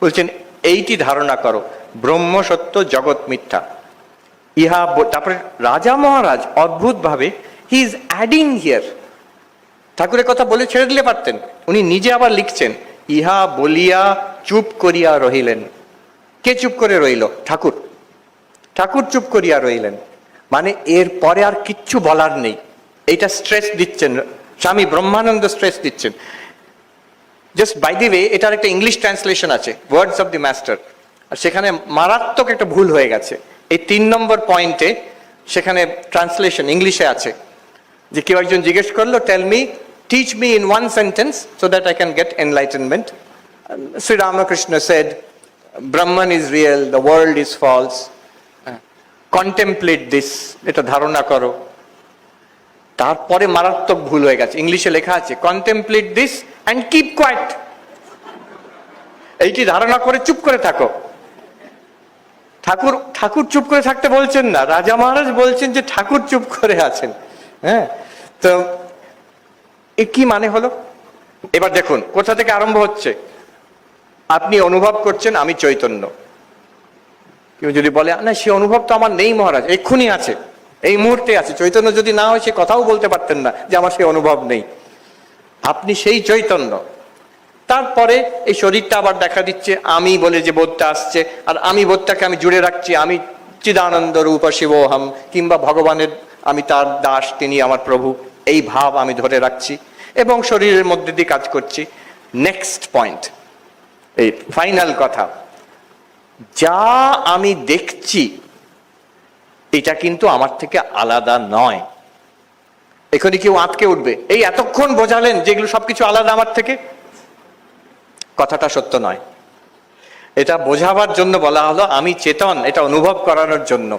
বলছেন এইটি ধারণা করো, ব্রহ্ম সত্য, জগৎ মিথ্যা। ইহা তারপরে রাজা মহারাজ অদ্ভুত ভাবে হি ইজ অ্যাডিং হিয়ার। ঠাকুরের কথা বলে ছেড়ে দিলে পারতেন, উনি নিজে আবার লিখছেন, ইহা বলিয়া চুপ করিয়া রহিলেন। কে চুপ করে রইল? ঠাকুর। ঠাকুর চুপ করিয়া রইলেন, মানে এর পরে আর কিচ্ছু বলার নেই। এইটা স্ট্রেস দিচ্ছেন স্বামী ব্রহ্মানন্দ, স্ট্রেস দিচ্ছেন। জাস্ট বাই দি ওয়ে, এটার একটা ইংলিশ ট্রান্সলেশন আছে, ওয়ার্ডস অফ দি মাস্টার, আর সেখানে মারাত্মক একটা ভুল হয়ে গেছে। এই 3 নম্বর পয়েন্টে সেখানে ট্রান্সলেশন ইংলিশে আছে যে কেউ একজন জিজ্ঞেস করলো, tell me, teach me in one sentence so that I can get enlightenment. Shri Ramakrishna said, Brahman is real, the world is false, contemplate this, এটা ধারণা করো। তারপরে মারাত্মক ভুল হয়ে গেছে, ইংলিশে লেখা আছে contemplate this and keep quiet. এইটি ধারণা করে চুপ করে থাকো। ঠাকুর ঠাকুর চুপ করে থাকতে বলছেন না, রাজা মহারাজ বলছেন যে ঠাকুর চুপ করে আছেন। হ্যাঁ, তো এ কি মানে হলো? এবার দেখুন কোথা থেকে আরম্ভ হচ্ছে। আপনি অনুভব করছেন আমি চৈতন্য। কেউ যদি বলে না সে অনুভব তো আমার নেই মহারাজ, এক্ষুনি আছে, এই মুহূর্তে আছে। চৈতন্য যদি না হয় সে কথাও বলতে পারতেন না যে আমার সে অনুভব নেই। আপনি সেই চৈতন্য। তারপরে এই শরীরটা আবার দেখা দিচ্ছে আমি বলে যে বোধটা আসছে, আর আমি বোধটাকে আমি জুড়ে রাখছি, আমি চিদানন্দ রূপ শিবোহম, কিংবা ভগবানের আমি তার দাস, তিনি আমার প্রভু, এই ভাব আমি ধরে রাখছি এবং শরীরের মধ্যে দিয়ে কাজ করছি। নেক্সট পয়েন্ট, এই ফাইনাল কথা, যা আমি দেখছি এটা কিন্তু আমার থেকে আলাদা নয়। এখানে কেউ আটকে উঠবে, এই এতক্ষণ বোঝালেন যেগুলো সবকিছু আলাদা আমার থেকে, কথাটা সত্য নয়। এটা বোঝাবার জন্য বলা হলো আমি চেতন, এটা অনুভব করানোর জন্য।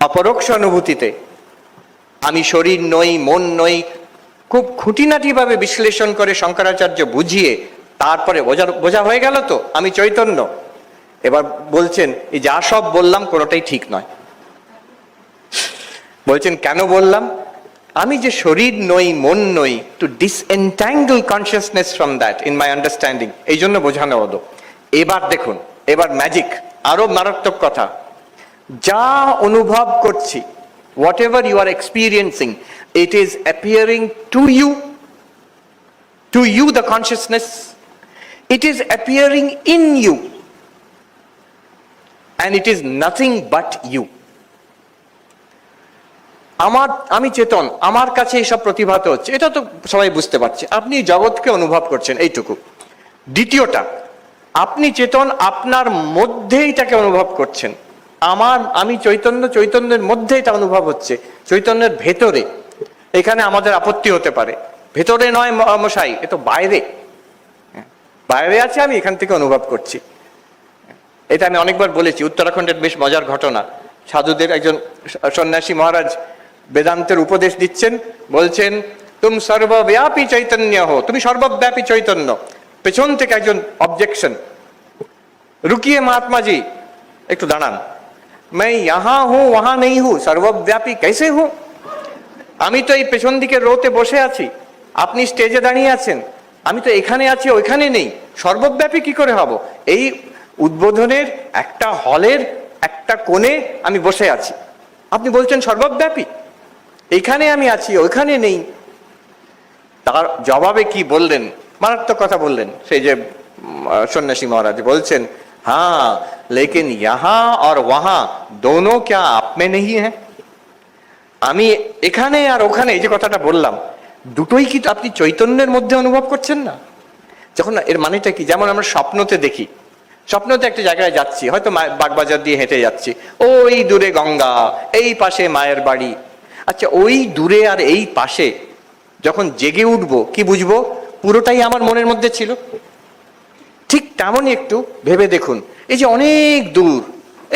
অপরোক্ষ অনুভূতিতে আমি শরীর নই, মন নই, খুব খুঁটিনাটি ভাবে বিশ্লেষণ করে শঙ্করাচার্য বুঝিয়ে তারপরে বোঝা হয়ে গেল তো আমি চৈতন্য। এবার বলছেন এই যা সব বললাম কোনোটাই ঠিক নয়। বলছেন কেন বললাম? আমি যে শরীর নই, মন নই, to disentangle consciousness from that in my understanding, এই জন্য বোঝানো হলো। এবার দেখুন, এবার ম্যাজিক, আরো মারাত্মক কথা। যা অনুভব করছি, whatever you are experiencing, it is appearing to you the consciousness, it is appearing in you, and it is nothing but you. আমি চেতন, আমার কাছে এইসব প্রতিভাত হচ্ছে, এটা তো সবাই বুঝতে পারছে। আপনি জগৎকে অনুভব করছেন, এইটুকু। দ্বিতীয়টা, আপনি চেতন, আপনার মধ্যে এটাকে অনুভব করছেন। আমি চৈতন্য, চৈতন্যের মধ্যে এটা অনুভব হচ্ছে, চৈতন্যের ভেতরে। এখানে আমাদের আপত্তি হতে পারে, ভেতরে নয় মশাই, এ তো বাইরে। বাইরে আছে, আমি এখান থেকে অনুভব করছি। এটা আমি অনেকবার বলেছি, উত্তরাখণ্ডের বেশ মজার ঘটনা। সাধুদের একজন সন্ন্যাসী মহারাজ বেদান্তের উপদেশ দিচ্ছেন, বলছেন তুম সর্বব্যাপী চৈতন্য হো, তুমি সর্বব্যাপী চৈতন্য। পেছন থেকে একজন অবজেকশন, রুকিয়ে মহাত্মা জি, একটু দাঁড়ান, मैं यहाँ हूं वहां नहीं हूं, सर्वव्यापी कैसे हूं? আমি তো এই পেছন দিকে রোতে বসে আছি, আপনি স্টেজে দাঁড়িয়ে আছেন, আমি তো এখানে আছি ওইখানে নেই, সর্বব্যাপী কি করে হব? এই উদ্বোধনের একটা হলের একটা কোণে আমি বসে আছি, আপনি বলছেন সর্বব্যাপী, এইখানে আমি আছি ওইখানে নেই। তার জবাবে কি বললেন? মারাত্মক কথা বললেন সেই যে সন্ন্যাসী মহারাজ। বলছেন হ্যাঁ লেকিন ইহাঁ আর ওয়াহাঁ দোনো ক্যা আপ মে নেহি হ্যাঁ? আমি এখানে আর ওখানে, এই যে কথাটা বললাম, দুটোই কি আপনি চৈতন্যের মধ্যে অনুভব করছেন না? যখন এর মানেটা কি, যেমন আমরা স্বপ্নতে দেখি, স্বপ্নতে একটা জায়গায় যাচ্ছি, হয়তো বাগবাজার দিয়ে হেঁটে যাচ্ছি, ওই দূরে গঙ্গা, এই পাশে মায়ের বাড়ি। আচ্ছা, ওই দূরে আর এই পাশে যখন জেগে উঠবো কি বুঝবো? পুরোটাই আমার মনের মধ্যে ছিল। ঠিক তেমনই একটু ভেবে দেখুন, এই যে অনেক দূর,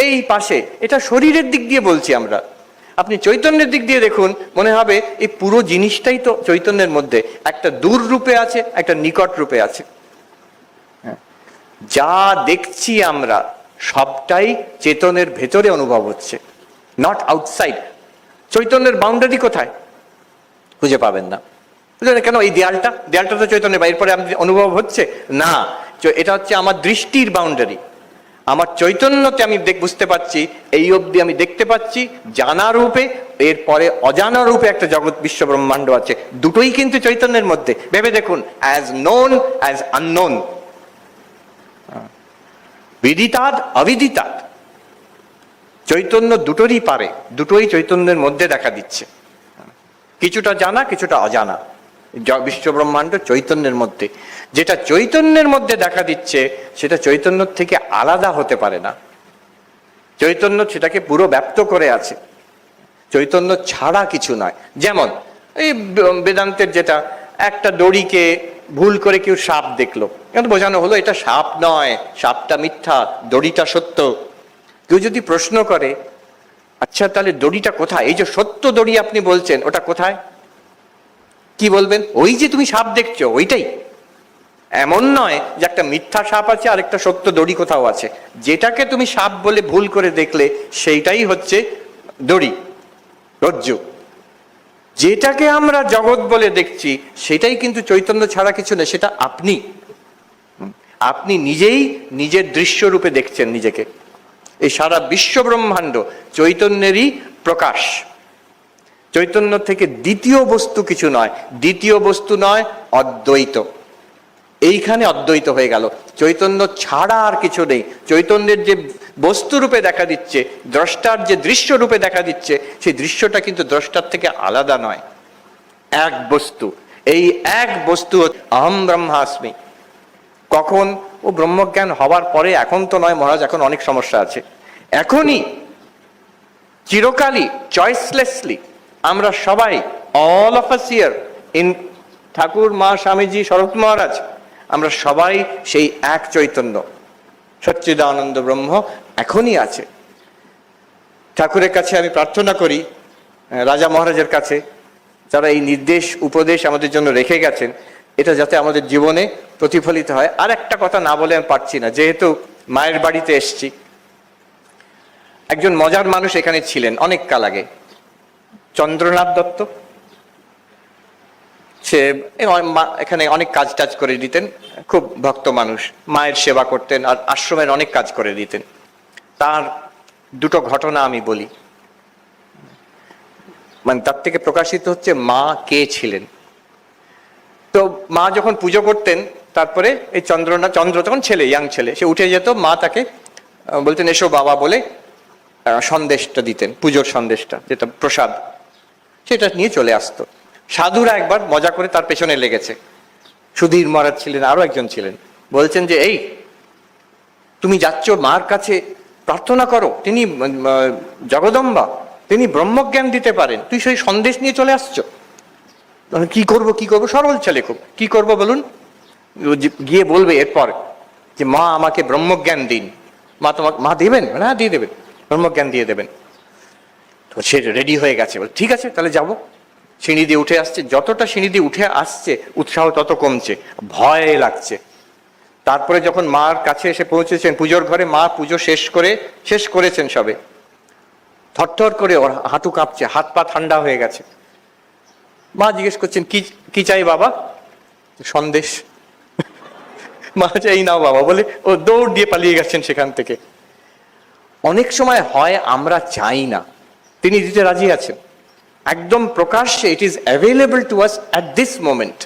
এই পাশে, এটা শরীরের দিক দিয়ে বলছি আমরা। আপনি চৈতন্যের দিক দিয়ে দেখুন, মনে হবে এই পুরো জিনিসটাই তো চৈতন্যের মধ্যে, একটা দূর রূপে আছে, একটা নিকট রূপে আছে। যা দেখছি আমরা সবটাই চেতনের ভেতরে অনুভব হচ্ছে, নট আউটসাইড। চৈতন্যের বাউন্ডারি কোথায়? খুঁজে পাবেন না। কেন? এই দেয়ালটা তো চৈতন্যের বাইরে, পরে অনুভব হচ্ছে না, এটা হচ্ছে আমার দৃষ্টির বাউন্ডারি। আমার চৈতন্যতে আমি বুঝতে পারছি, এই অবধি আমি দেখতে পাচ্ছি জানা রূপে, এরপরে অজানা রূপে একটা জগৎ বিশ্ব ব্রহ্মাণ্ড আছে। দুটোই কিন্তু চৈতন্যের মধ্যে। ভেবে দেখুন, অ্যাজ নোন অ্যাজ আননোন, বিদিতাদ অবিদিতাদ, চৈতন্য দুটোরই পারে, দুটোই চৈতন্যের মধ্যে দেখা দিচ্ছে। কিছুটা জানা, কিছুটা অজানা। বিশ্ব ব্রহ্মাণ্ড চৈতন্যের মধ্যে। যেটা চৈতন্যের মধ্যে দেখা দিচ্ছে সেটা চৈতন্য থেকে আলাদা হতে পারে না। চৈতন্য সেটাকে পুরো ব্যপ্ত করে আছে, চৈতন্য ছাড়া কিছু নয়। যেমন এই বেদান্তের যেটা, একটা দড়িকে ভুল করে কেউ সাপ দেখলো, কিন্তু বোঝানো হলো এটা সাপ নয়, সাপটা মিথ্যা, দড়িটা সত্য। কেউ যদি প্রশ্ন করে, আচ্ছা তাহলে দড়িটা কোথায়, এই যে সত্য দড়ি আপনি বলছেন ওটা কোথায়, কি বলবেন? ওই যে তুমি সাপ দেখছো ওইটাই। এমন নয় যে একটা মিথ্যা সাপ আছে আর একটা সত্য দড়ি কোথাও আছে। যেটাকে তুমি সাপ বলে ভুল করে দেখলে সেইটাই হচ্ছে দড়ি, রজ্জু। যেটাকে আমরা জগৎ বলে দেখছি সেটাই কিন্তু চৈতন্য ছাড়া কিছু নেই, সেটা আপনি। আপনি নিজেই নিজের দৃশ্য রূপে দেখছেন নিজেকে। এই সারা বিশ্ব ব্রহ্মাণ্ড চৈতন্যেরই প্রকাশ। চৈতন্য থেকে দ্বিতীয় বস্তু কিছু নয়, দ্বিতীয় বস্তু নয়, অদ্বৈত। এইখানে অদ্বৈত হয়ে গেল, চৈতন্য ছাড়া আর কিছু নেই। চৈতন্যের যে বস্তু রূপে দেখা দিচ্ছে, দ্রষ্টার যে দৃশ্য রূপে দেখা দিচ্ছে, সেই দৃশ্যটা কিন্তু দ্রষ্টার থেকে আলাদা নয়, এক বস্তু। এই এক বস্তু অহম ব্রহ্মাস্মি। কখন? ও ব্রহ্মজ্ঞান হওয়ার পরে, এখন তো নয় মহারাজ, এখন অনেক সমস্যা আছে। এখনই, চিরকালই, চয়েসলেসলি আমরা সবাই, all of us here in Thakur, Ma, Swamiji, শরৎ মহারাজ, আমরা সবাই সেই এক চৈতন্য, সচ্চিদানন্দ ব্রহ্ম এখনই আছে। ঠাকুরের কাছে আমি প্রার্থনা করি, রাজা মহারাজের কাছে, যারা এই নির্দেশ উপদেশ আমাদের জন্য রেখে গেছেন, এটা যাতে আমাদের জীবনে প্রতিফলিত হয়। আর একটা কথা না বলে আমি পারছি না, যেহেতু মায়ের বাড়িতে এসছি। একজন মজার মানুষ এখানে ছিলেন অনেক কাল আগে, চন্দ্রনাথ দত্ত। সে এখানে অনেক কাজ টাজ করে দিতেন, খুব ভক্ত মানুষ, মায়ের সেবা করতেন আর আশ্রমের অনেক কাজ করে দিতেন। তার দুটো ঘটনা আমি বলি, মানে তার থেকে প্রকাশিত হচ্ছে মা কে ছিলেন। তো মা যখন পুজো করতেন, তারপরে এই চন্দ্র তখন ছেলে, ইয়াং ছেলে, সে উঠে যেত, মা তাকে বলতেন এসো বাবা বলে সন্দেশটা দিতেন, পুজোর সন্দেশটা, যেটা প্রসাদ, সেটা নিয়ে চলে আসতো। সাধুরা একবার মজা করে তার পেছনে লেগেছে, সুধীর মহারাজ ছিলেন, আরো একজন ছিলেন, বলছেন যে এই তুমি যাচ্ছ মার কাছে, প্রার্থনা করো, তিনি জগদম্বা, তিনি ব্রহ্মজ্ঞান দিতে পারেন, তুই সেই সন্দেশ নিয়ে চলে আসছো। কি করব কি করব, সরল ছেলে খুব, কি করব বলুন? গিয়ে বলবে এরপর যে মা আমাকে ব্রহ্মজ্ঞান দিন। মা তোমাকে, মা দেবেন? হ্যাঁ দিয়ে দেবেন, ব্রহ্মজ্ঞান দিয়ে দেবেন। তো সে রেডি হয়ে গেছে, বল ঠিক আছে তাহলে যাবো। সিঁড়ি দিয়ে উঠে আসছে, যতটা সিঁড়ি দিয়ে উঠে আসছে উৎসাহ তত কমছে, ভয় লাগছে। তারপরে যখন মার কাছে এসে পৌঁছেছেন পুজোর ঘরে, মা পুজো শেষ করেছেন সবে, থরথর করে ওর হাঁটু কাঁপছে, হাত পা ঠান্ডা হয়ে গেছে। মা জিজ্ঞেস করছেন কি কি চাই বাবা? সন্দেশ। মা চাই নাও বাবা বলে ও দৌড় দিয়ে পালিয়ে গেছেন সেখান থেকে। অনেক সময় হয় আমরা চাই না, তিনি দিতে রাজি আছেন, একদম প্রকাশ্যে, it is available to us at this moment.